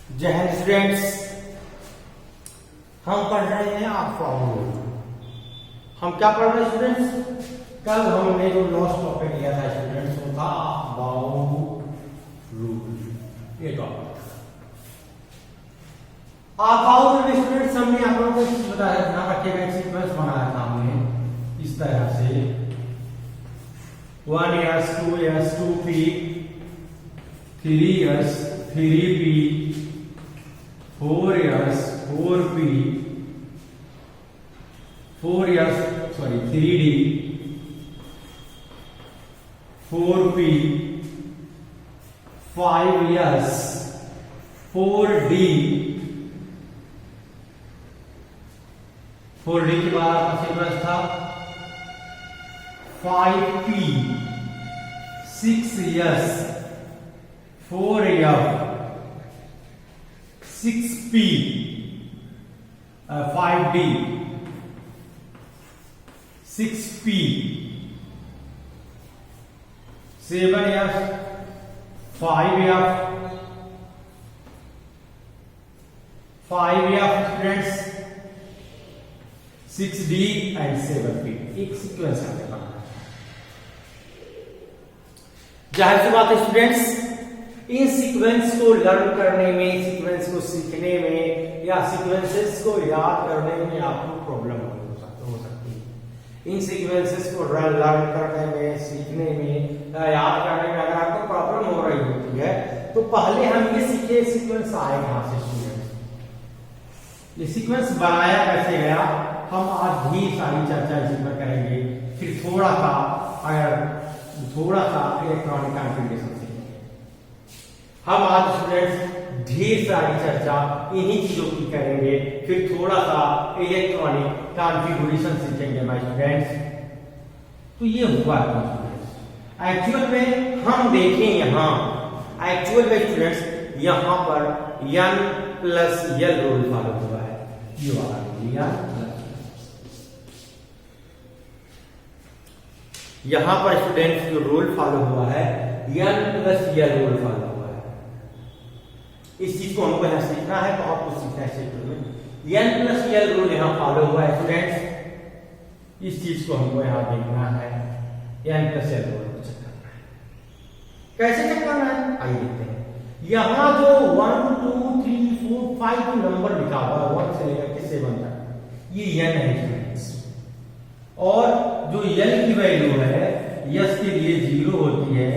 जय हिंद स्टूडेंट्स। हम पढ़ रहे हैं अल्फाबेट। हम क्या पढ़ रहे हैं स्टूडेंट्स? कल हमने जो लॉस्ट टॉपिक लिया था स्टूडेंट्स वो था अबाउट रूल। ये टॉपिक अबाउट में स्टूडेंट्स हमने आप लोगों को एक चीज बताया था, ध्यान रखिएगा, एक सीक्वेंस बनाया था हमने इस तरह से 1s 2s 2p 3s 3p 4s 4p 4s 3d 4p 5s 4d 4d के बाद आपका सीक्वेंस था 5p 6s 4f 6p 5d 6p 7f 5f 5f students 6d and 7p। एक सीक्वेंस हमने बनाया। जाहिर सी बात है स्टूडेंट्स, इन सीक्वेंस को लर्न करने में, सीक्वेंस को सीखने में या सीक्वेंसेस को याद करने में आपको प्रॉब्लम हो सकती है। इन सीक्वेंसेस को लर्न करने में, सीखने में या याद करने में अगर आपको प्रॉब्लम हो रही होती है तो पहले हम ये सीखे सीक्वेंस आए कहां से स्टूडेंट्स, ये सीक्वेंस बनाया कैसे गया, हम आज भी सारी चर्चा इसी पर करेंगे। फिर थोड़ा सा इलेक्ट्रॉनिक कॉन्फ़िगरेशन सीखेंगे। हम आज स्टूडेंट्स ढेर सारी चर्चा इन्हीं चीजों की करेंगे, फिर थोड़ा सा इलेक्ट्रॉनिक कॉन्फ़िगरेशन सीखेंगे माय स्टूडेंट्स। तो ये हुआ स्टूडेंट्स एक्चुअल में हम देखें यहां एक्चुअल में स्टूडेंट्स यहां पर n plus l rule follow हुआ है। ये वाला यहां पर स्टूडेंट्स जो रूल फॉलो हुआ है n plus l rule follow हुआ है। इस चीज को हमको यहां सीखना है, तो आपको सीखना है शेड्यूल में n प्लस l रूल यहां फॉलो हुआ है स्टूडेंट्स। इस चीज को हमको यहां देखना है, n प्लस l रूल को चेक करना है। कैसे चेक करना है आइए देखते हैं। यहां जो 1 2 3 4 5 नंबर लिखा हुआ है 1 से लेकर के 7 तक, ये n है स्टूडेंट्स। और जो l की वैल्यू है s के लिए 0 होती है,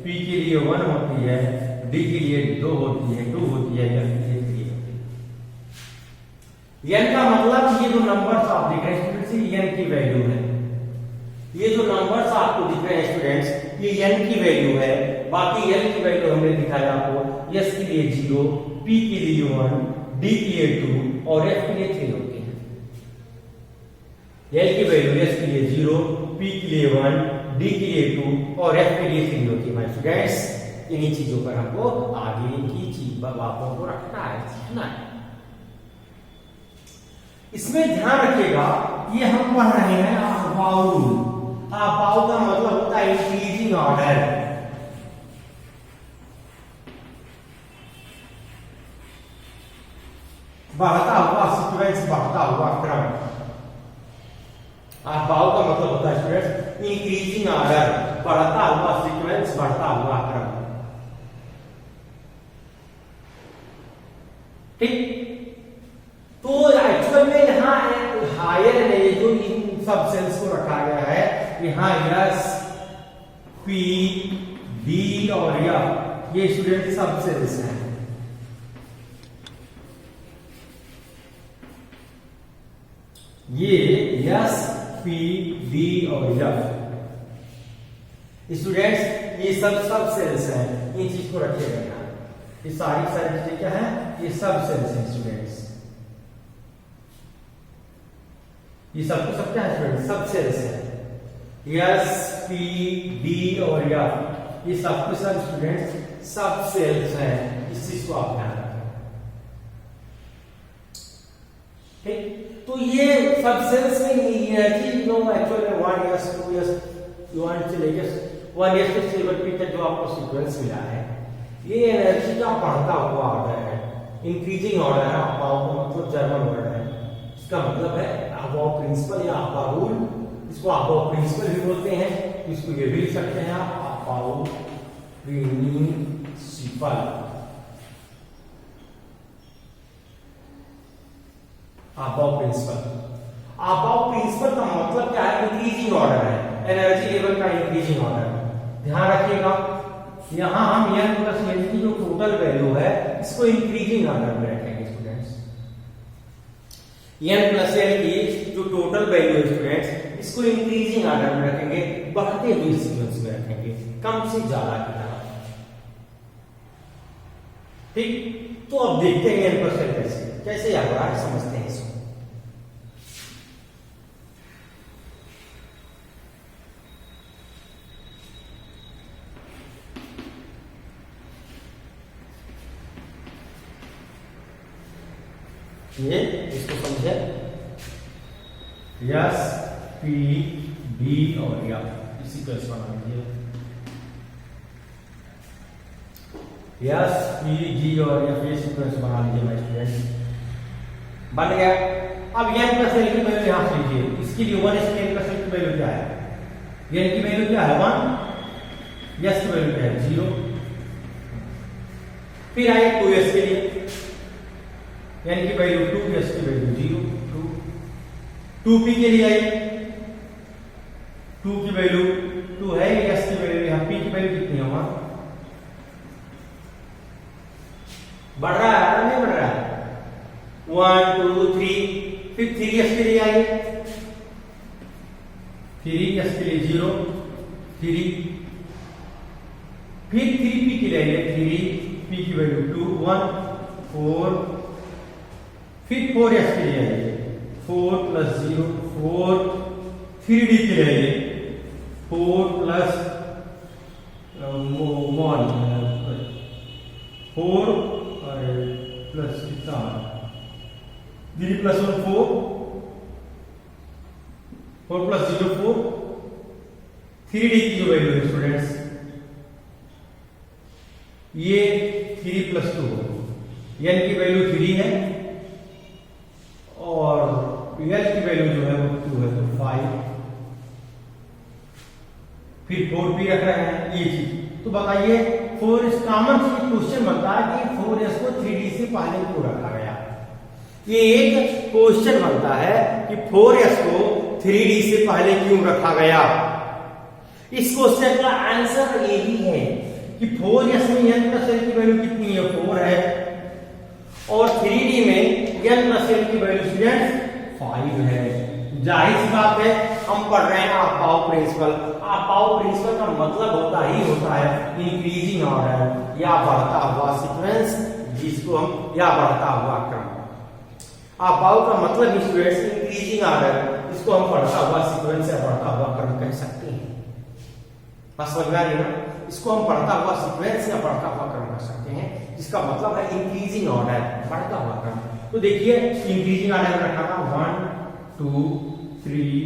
p के लिए 1 होती है, d के लिए 2 होती है, 2 होती है, f के लिए 3 होती है। n का मतलब ये जो नंबर्स आप देख रहे हैं स्टूडेंट्स, ये n की वैल्यू है। ये जो नंबर्स आपको दिख रहे हैं स्टूडेंट्स, ये n की वैल्यू है। बाकी l की वैल्यू हमने दिखाया आपको, s के लिए 0, p के लिए 1, d के लिए 2 और f के लिए 3 होती है। l की वैल्यू s के लिए 0, p के लिए 1, d के लिए 2 और f के लिए 3 होती है माय स्टूडेंट्स। इन्हीं चीजों पर हमको आगे की चीज बातों को रखना है, सीखना है। इसमें ध्यान रखिएगा, ये हम पढ़ रहे हैं अबाउट रूल। अबाउट का मतलब होता है इंक्रीजिंग ऑर्डर, बढ़ता हुआ सीक्वेंस, बढ़ता हुआ क्रम। अबाउट का मतलब होता है स्टूडेंट्स इंक्रीजिंग ऑर्डर, बढ़ता हुआ सीक्वेंस, बढ़ता हुआ क्रम। ठीक, तो एक्चुअल में यहाँ हायर में जो इन सब सेल्स को रखा गया है, यहाँ s p d और f ये स्टूडेंट सब सेल्स हैं। ये s p d और f स्टूडेंट्स ये सब सेल्स हैं। इन चीज को रखिएगा यहाँ, ये सारी चीजें क्या है, ये सब सेल्स हैं स्टूडेंट्स। ये सब क्या है स्टूडेंट्स, सब सेल्स हैं। s p d और f ये सब स्टूडेंट्स सब सेल्स हैं। इस चीज को आप ध्यान रखें। ठीक, तो ये सब सेल्स में एनर्जी जो एक्चुअल में 1s 2s 1 से लेकर 1s से 7p तक जो आपको सीक्वेंस मिला है, ये एनर्जी का बढ़ता हुआ ऑर्डर है। इंक्रीजिंग ऑर्डर है, अबाव का मतलब जर्मन वर्ड है, इसका मतलब है अबाव प्रिंसिपल या अबाव रूल, इसको अबाव प्रिंसिपल भी बोलते हैं, तो इसको ये भी लिख सकते हैं आप aufbau principle. Aufbau principle, aufbau principle का मतलब क्या है? इंक्रीजिंग ऑर्डर है, एनर्जी लेवल का इंक्रीजिंग ऑर्डर। ध्यान रखिएगा, यहां हम n प्लस n की जो टोटल वैल्यू है इसको इंक्रीजिंग ऑर्डर में रखेंगे स्टूडेंट्स। n प्लस n की जो टोटल वैल्यू है स्टूडेंट्स इसको इंक्रीजिंग ऑर्डर में रखेंगे, बढ़ते हुए सीक्वेंस में रखेंगे, कम से ज्यादा की तरह। ठीक, तो अब देखते हैं n प्लस n कैसे कैसे आ रहा है, समझते हैं इसको। ये इसको समझे, यस पी डी और या इसी को बना लीजिए, यस पी डी और या ये सीक्वेंस बना लीजिए माय स्टूडेंट। बन गया। अब n प्लस l की वैल्यू यहां से लीजिए, इसके लिए 1 इसके n प्लस l की वैल्यू क्या है? n की वैल्यू क्या है? 1, s की वैल्यू क्या है? 0। फिर आइए 2s के लिए, n की वैल्यू 2, s की वैल्यू 0, 2। 2p के लिए आइए, 2 की वैल्यू 2 है, s की वैल्यू यहां p की वैल्यू कितनी होगा? बढ़ रहा है या नहीं बढ़ रहा है? 1 2 3। फिर 3s के लिए आइए, 3s के लिए 0, 3। फिर 3p के लिए आइए, 3p की वैल्यू 2 1 4। फिर 4s के लिए आइए, 4 प्लस 0 4। 3d के लिए आइए, 4 प्लस 1 4 प्लस कितना 3 प्लस 1 4, 4 प्लस 0 4। 3d की जो वैल्यू है स्टूडेंट्स ये 3 प्लस 2 n की वैल्यू 3 है और l की वैल्यू जो है वो 2 है, तो 5। फिर 4p रख रहे हैं ये चीज। तो बताइए 4 इस कॉमन से क्वेश्चन बनता है कि 4s को 3d से पहले क्यों रखा गया? ये एक क्वेश्चन बनता है कि 4s को 3d से पहले क्यों रखा गया। इस क्वेश्चन का आंसर ये भी है कि 4s में n प्लस l की वैल्यू कितनी है? 4 है, और 3d में n प्लस l की वैल्यू स्टूडेंट्स 5 है। जाहिर सी बात है, हम पढ़ रहे हैं अबाव प्रिंसिपल। अबाव प्रिंसिपल का मतलब होता है इंक्रीजिंग ऑर्डर या बढ़ता हुआ सीक्वेंस, जिसको हम या बढ़ता हुआ क्रम। अबाव का मतलब स्टूडेंट्स इंक्रीजिंग ऑर्डर, इसको हम बढ़ता हुआ सीक्वेंस या बढ़ता हुआ क्रम कह सकते हैं। बस समझ में आ रही है ना? इसको हम बढ़ता हुआ सीक्वेंस या बढ़ता हुआ क्रम कह सकते हैं, जिसका मतलब है इंक्रीजिंग ऑर्डर, बढ़ता हुआ क्रम। तो देखिए इंक्रीजिंग ऑर्डर में रखा था 1 2 3।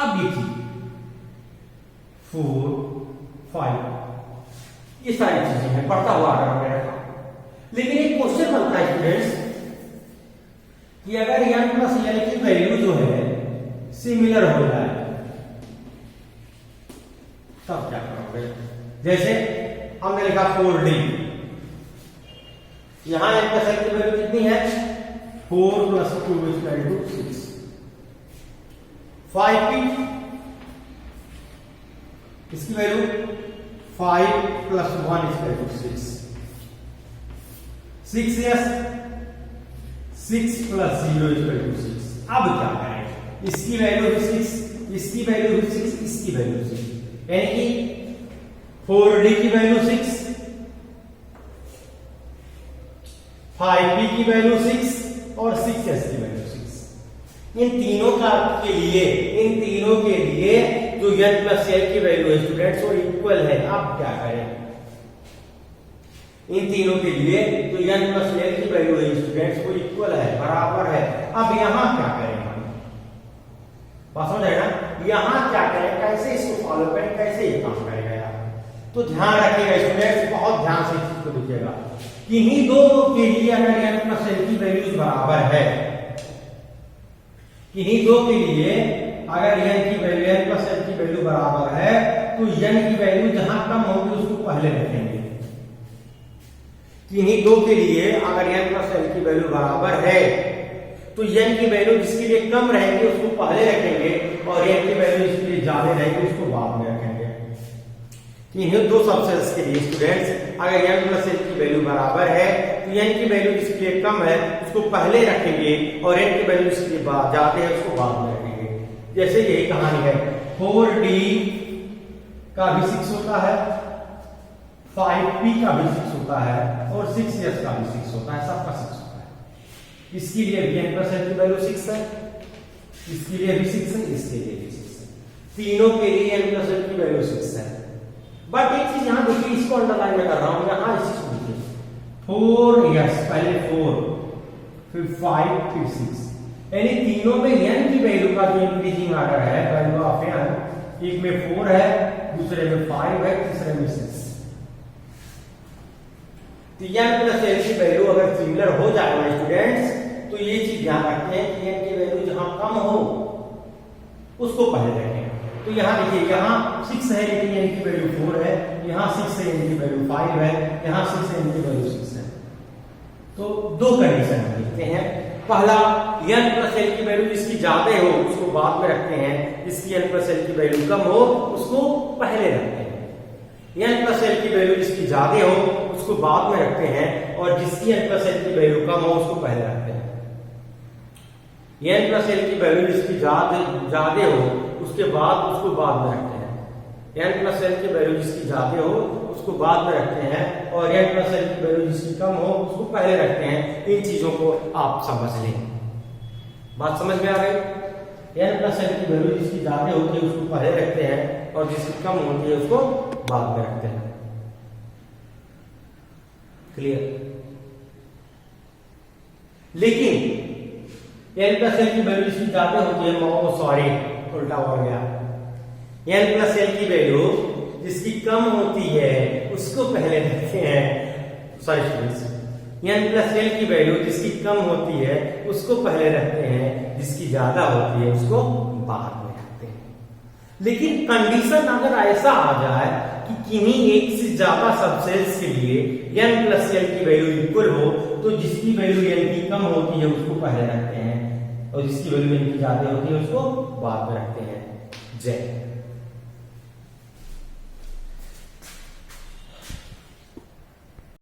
अब देखिए 4 5, ये सारी चीजें हैं बढ़ता हुआ ऑर्डर में रखा। लेकिन एक क्वेश्चन बनता है स्टूडेंट्स कि अगर n प्लस l की वैल्यू जो है सिमिलर हो जाए तब क्या करोगे? जैसे हमने लिखा 4d, यहां n प्लस l की वैल्यू कितनी है? 4 प्लस 2 इक्वल टू 6। 5p, इसकी वैल्यू 5 प्लस 1 इक्वल टू 6। 6s, 6 प्लस 0 इक्वल टू 6। अब क्या करें? इसकी वैल्यू भी 6, इसकी वैल्यू भी 6, इसकी वैल्यू 6, यानी कि 4d की वैल्यू 6, 5p की वैल्यू 6 और 6s की वैल्यू 6। इन तीनों के लिए जो n प्लस l की वैल्यू है स्टूडेंट्स वो इक्वल है। अब क्या करें? इन तीनों के लिए जो n प्लस l की वैल्यू है स्टूडेंट्स वो इक्वल है, बराबर है। अब यहां क्या करें हम? बात समझ आए ना? यहां क्या करें, कैसे इसको फॉलो करें, कैसे ये काम करेगा यार? तो ध्यान रखिएगा स्टूडेंट्स, बहुत ध्यान से इस चीज को देखिएगा। किन्हीं दो के लिए अगर n प्लस l की वैल्यूज बराबर है, किन्हीं दो के लिए अगर n की वैल्यू n प्लस l की वैल्यू बराबर है तो n की वैल्यू जहां कम होगी उसको पहले रखेंगे। किन्हीं दो के लिए अगर n प्लस l की वैल्यू बराबर है तो n की वैल्यू जिसके लिए कम रहेगी उसको पहले रखेंगे और n की वैल्यू जिसके लिए ज्यादा रहेगी उसको बाद में रखेंगे। इन्हीं दो सबसेट्स के लिए स्टूडेंट्स अगर n प्लस l की वैल्यू बराबर है तो n की वैल्यू जिसके लिए कम है उसको पहले रखेंगे और n की वैल्यू जिसके लिए ज्यादा है उसको बाद में रखेंगे। जैसे यही कहानी है, 4d का भी 6 होता है, 5p का भी 6 होता है और 6s का भी 6 होता है, सबका 6 होता है। इसके लिए भी n प्लस l की वैल्यू 6 है, इसके लिए भी 6 है, इसके लिए भी 6 है, तीनों के लिए n प्लस l की वैल्यू 6 है। बट एक चीज यहां देखिए, इसको अंडरलाइन में कर रहा हूं, यहां इस चीज को देखिए, 4 यस पहले 4 फिर 5 फिर 6, यानी तीनों में n की वैल्यू का जो इंक्रीजिंग ऑर्डर है वैल्यू ऑफ n, एक में 4 है, दूसरे में 5 है, तीसरे में 6। तो n प्लस l की वैल्यू अगर सिमिलर हो जाएगा स्टूडेंट्स तो ये चीज ध्यान रखते हैं कि n की वैल्यू जहां कम हो उसको पहले रखें। तो यहाँ देखिए, यहाँ 6 है लेकिन n की वैल्यू 4 है, यहाँ 6 है n की वैल्यू 5 है, यहाँ 6 है n की वैल्यू 6 है। तो दो कंडीशन देखते हैं। पहला, n प्लस l की वैल्यू जिसकी ज्यादा हो उसको बाद में रखते हैं, जिसकी n प्लस l की वैल्यू कम हो उसको पहले रखते हैं। n प्लस l की वैल्यू जिसकी ज्यादा हो उसको बाद में रखते हैं और जिसकी n प्लस l की वैल्यू कम हो उसको पहले रखते हैं। n प्लस l की वैल्यू जिसकी ज्यादा हो उसके बाद उसको बाद में रखते हैं। n प्लस l की वैल्यू जिसकी ज्यादा हो उसको बाद में रखते हैं और n प्लस l की वैल्यू जिसकी कम हो उसको पहले रखते हैं। इन चीजों को आप समझ लें। बात समझ में आ गई? n प्लस l की वैल्यू जिसकी ज्यादा होती है उसको पहले रखते हैं और जिसकी कम होती है उसको बाद में रखते हैं। क्लियर? लेकिन n प्लस l की वैल्यू जिसकी ज्यादा होती है, सॉरी उल्टा हो गया, n प्लस l की वैल्यू जिसकी कम होती है उसको पहले रखते हैं। Sorry students, n plus l की वैल्यू जिसकी कम होती है उसको पहले रखते हैं, जिसकी ज्यादा होती है उसको बाद में रखते हैं। लेकिन कंडीशन अगर ऐसा आ जाए कि किन्हीं एक से ज्यादा सबसेट्स के लिए n प्लस l की वैल्यू इक्वल हो तो जिसकी वैल्यू n की कम होती है उसको पहले रखते हैं और जिसकी वैल्यू n की ज्यादा होती है उसको बाद में रखते हैं। जय